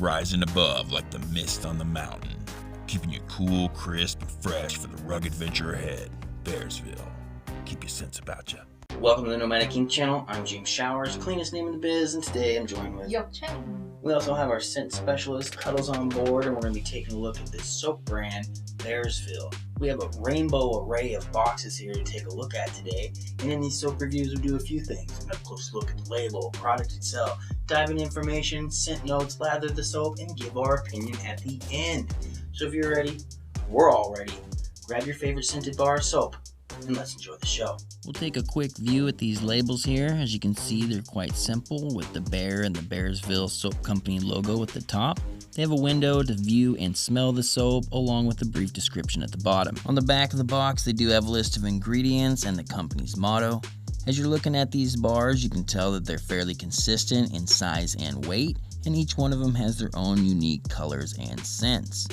rising above like the mist on the mountain, keeping you cool, crisp, and fresh for the rugged venture ahead. Bearsville. Keep your sense about you. Welcome to the Nomadic King channel. I'm James Showers, cleanest name in the biz, and today I'm joined with... Yo, Chen. We also have our scent specialist, Cuddles, on board, and we're going to be taking a look at this soap brand, Bearsville. We have a rainbow array of boxes here to take a look at today, and in these soap reviews we do a few things. We're going to have a close look at the label, product itself, dive into information, scent notes, lather the soap, and give our opinion at the end. So if you're ready, we're all ready. Grab your favorite scented bar of soap, and let's enjoy the show. We'll take a quick view at these labels here. As you can see, they're quite simple with the bear and the Bearsville Soap Company logo at the top. They have a window to view and smell the soap, along with a brief description at the bottom. On the back of the box, they do have a list of ingredients and the company's motto. As you're looking at these bars, you can tell that they're fairly consistent in size and weight, and each one of them has their own unique colors and scents.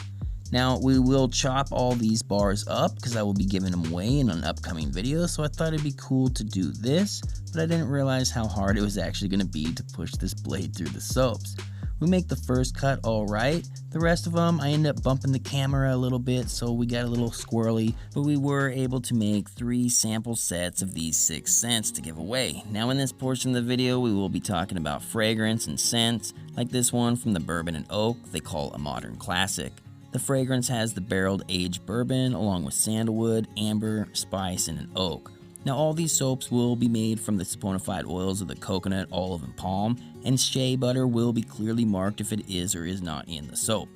Now, we will chop all these bars up because I will be giving them away in an upcoming video, so I thought it'd be cool to do this, but I didn't realize how hard it was actually going to be to push this blade through the soaps. We make the first cut all right. The rest of them, I end up bumping the camera a little bit, so we got a little squirrely, but we were able to make 3 sample sets of these 6 scents to give away. Now in this portion of the video, we will be talking about fragrance and scents, like this one from the Bourbon and Oak they call a modern classic. The fragrance has the barreled aged bourbon along with sandalwood, amber, spice, and an oak. Now all these soaps will be made from the saponified oils of the coconut, olive, and palm, and shea butter will be clearly marked if it is or is not in the soap.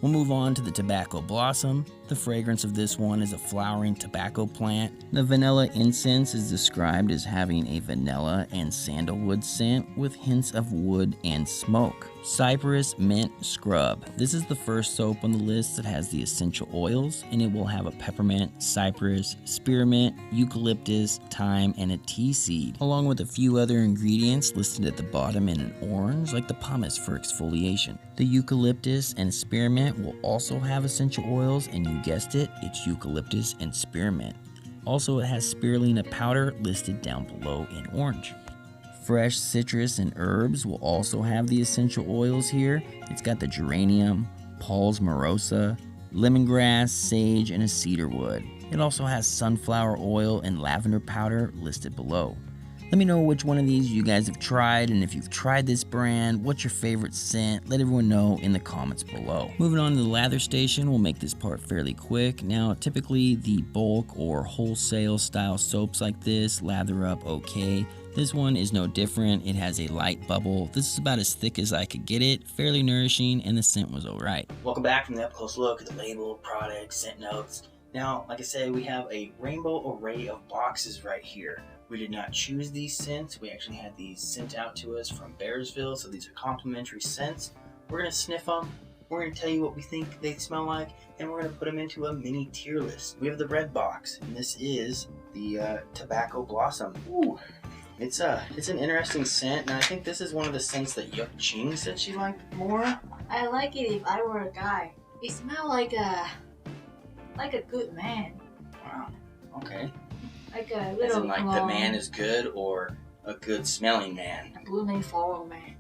We'll move on to the tobacco blossom. The fragrance of this one is a flowering tobacco plant. The vanilla incense is described as having a vanilla and sandalwood scent with hints of wood and smoke. Cypress mint scrub. This is the first soap on the list that has the essential oils, and it will have a peppermint, cypress, spearmint, eucalyptus, thyme, and a tea seed, along with a few other ingredients listed at the bottom in an orange, like the pumice for exfoliation. The eucalyptus and spearmint will also have essential oils, and you guessed it, it's eucalyptus and spearmint. Also, it has spirulina powder listed down below in orange. Fresh citrus and herbs will also have the essential oils here. It's got the geranium, Paul's morosa, lemongrass, sage, and a cedarwood. It also has sunflower oil and lavender powder listed below. Let me know which one of these you guys have tried, and if you've tried this brand, what's your favorite scent? Let everyone know in the comments below. Moving on to the lather station, we'll make this part fairly quick. Now, typically the bulk or wholesale style soaps like this lather up okay. This one is no different. It has a light bubble. This is about as thick as I could get it, fairly nourishing, and the scent was alright. Welcome back from the up close look at the label, product, scent notes. Now, like I said, we have a rainbow array of boxes right here. We did not choose these scents. We actually had these sent out to us from Bearsville, so these are complimentary scents. We're going to sniff them. We're going to tell you what we think they smell like, and we're going to put them into a mini tier list. We have the red box, and this is the tobacco blossom. Ooh, it's an interesting scent, and I think this is one of the scents that Yuk Ching said she liked more. I like it if I were a guy. It smells like a good man. Wow. Okay. Like a As little in, like the man is good, or a good smelling man. a blooming floral man.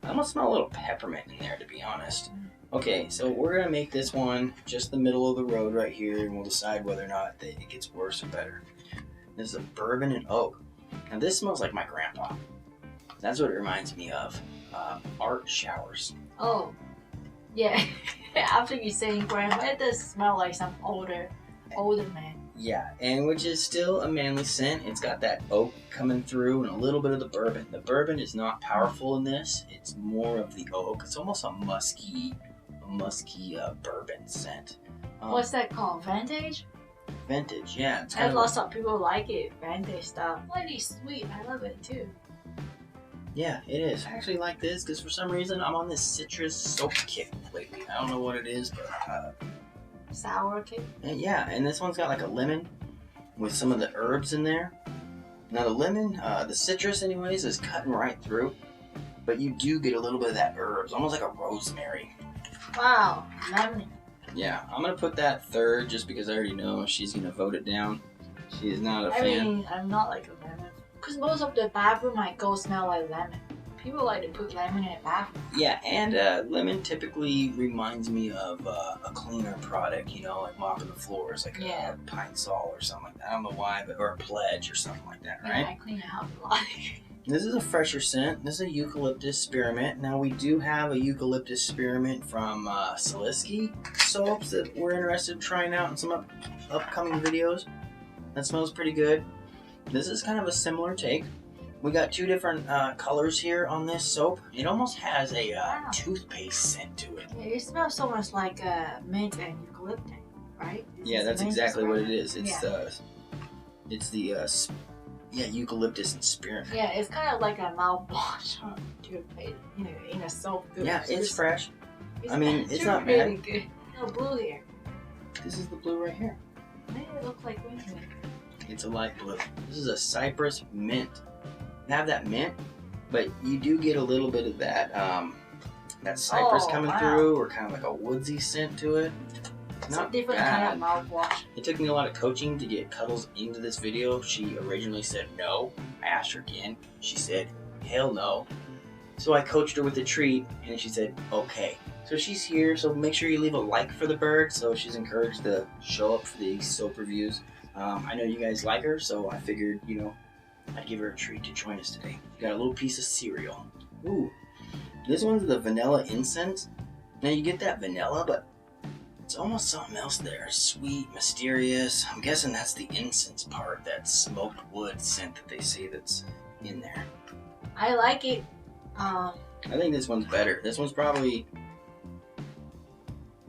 I almost smell a little peppermint in there, to be honest. Okay, so we're gonna make this one just the middle of the road right here, and we'll decide whether or not it gets worse or better. This is a bourbon and oak. Now this smells like my grandpa. That's what it reminds me of. Art showers. Oh, yeah. After you saying grandma, it does smell like some older man. Yeah, and which is still a manly scent. It's got that oak coming through and a little bit of the bourbon. The bourbon is not powerful in this. It's more of the oak. It's almost a musky bourbon scent. What's that called? Vintage? Vintage, yeah. It's And kind of lots of people like it. Vintage stuff. Really sweet. I love it too. Yeah, it is. I actually like this because for some reason I'm on this citrus soap kick lately. I don't know what it is, but Sour kick. yeah, and this one's got like a lemon with some of the herbs in there. Now the lemon, the citrus anyways, is cutting right through, but you do get a little bit of that herbs, almost like a rosemary. Wow, lemon. Yeah, I'm gonna put that third just because I already know she's gonna vote it down. She is not a fan. I mean, I'm not like a lemon. Because most of the bathroom I go smell like lemon. People like to put lemon in a bathroom. Yeah, and lemon typically reminds me of a cleaner product, you know, like mopping the floors, like a Pine Sol or something like that. I don't know why, but or a Pledge or something like that, right? Yeah, I clean the house a lot. This is a fresher scent. This is a eucalyptus spearmint. Now we do have a eucalyptus spearmint from Salisky soaps that we're interested in trying out in some upcoming videos. That smells pretty good. This is kind of a similar take. We got two different colors here on this soap. It almost has a toothpaste scent to it. Yeah, it smells so much like mint and eucalyptus, right? Yeah, that's exactly what it is. It's the eucalyptus and spearmint. Yeah, it's kind of like a mouthwash on toothpaste, you know, in a soap. Yeah, it's fresh. It's it's not really bad. good. No blue here. This is the blue right here. Maybe it looks like winter. It's a light blue. This is a cypress mint. You have that mint, but you do get a little bit of that cypress coming through, or kind of like a woodsy scent to it. It's Not a different bad. kind of mouthwash. It took me a lot of coaching to get Cuddles into this video. She originally said no. I asked her again. She said, hell no. So I coached her with a treat, and she said, okay. So she's here, so make sure you leave a like for the bird. So she's encouraged to show up for these soap reviews. I know you guys like her, so I figured, you know, I'd give her a treat to join us today. Got a little piece of cereal. Ooh, this one's the vanilla incense. Now you get that vanilla, but it's almost something else there. Sweet, mysterious. I'm guessing that's the incense part, that smoked wood scent that they say that's in there. I like it. I think this one's better. This one's probably...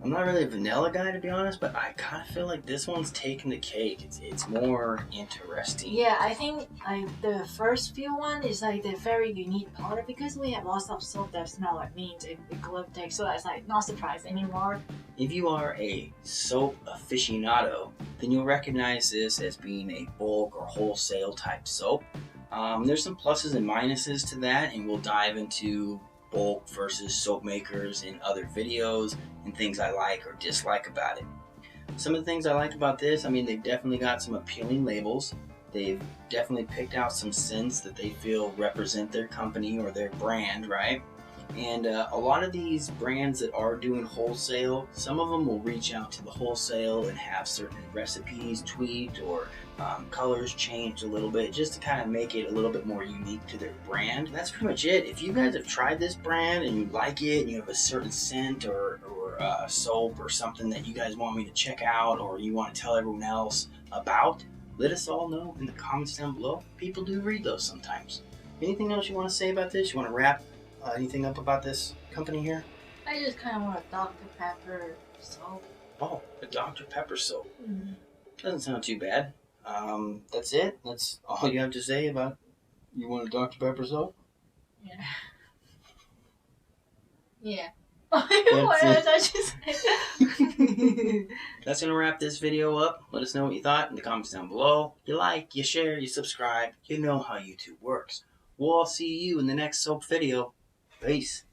I'm not really a vanilla guy, to be honest, but I kind of feel like this one's taking the cake. It's more interesting. Yeah, I think like the first few one is like the very unique part because we have lots of soap that smell like mint and eucalyptus, so that's like not surprised anymore. If you are a soap aficionado, then you'll recognize this as being a bulk or wholesale type soap. There's some pluses and minuses to that, and we'll dive into bulk versus soap makers in other videos and things I like or dislike about it. Some of the things I like about this, I mean, they've definitely got some appealing labels. They've definitely picked out some scents that they feel represent their company or their brand, right? And a lot of these brands that are doing wholesale, some of them will reach out to the wholesale and have certain recipes tweaked or colors changed a little bit just to kind of make it a little bit more unique to their brand. That's pretty much it. If you guys have tried this brand and you like it and you have a certain scent or soap or something that you guys want me to check out or you want to tell everyone else about, let us all know in the comments down below. People do read those sometimes. Anything else you want to say about this? You want to wrap anything up about this company here? I just kind of want a Dr. Pepper soap. Oh, a Dr. Pepper soap. Mm-hmm. Doesn't sound too bad. That's it? That's all you have to say about you want a Dr. Pepper soap? Yeah. Yeah. What else I should say? That's going to wrap this video up. Let us know what you thought in the comments down below. You like, you share, you subscribe. You know how YouTube works. We'll all see you in the next soap video. Peace.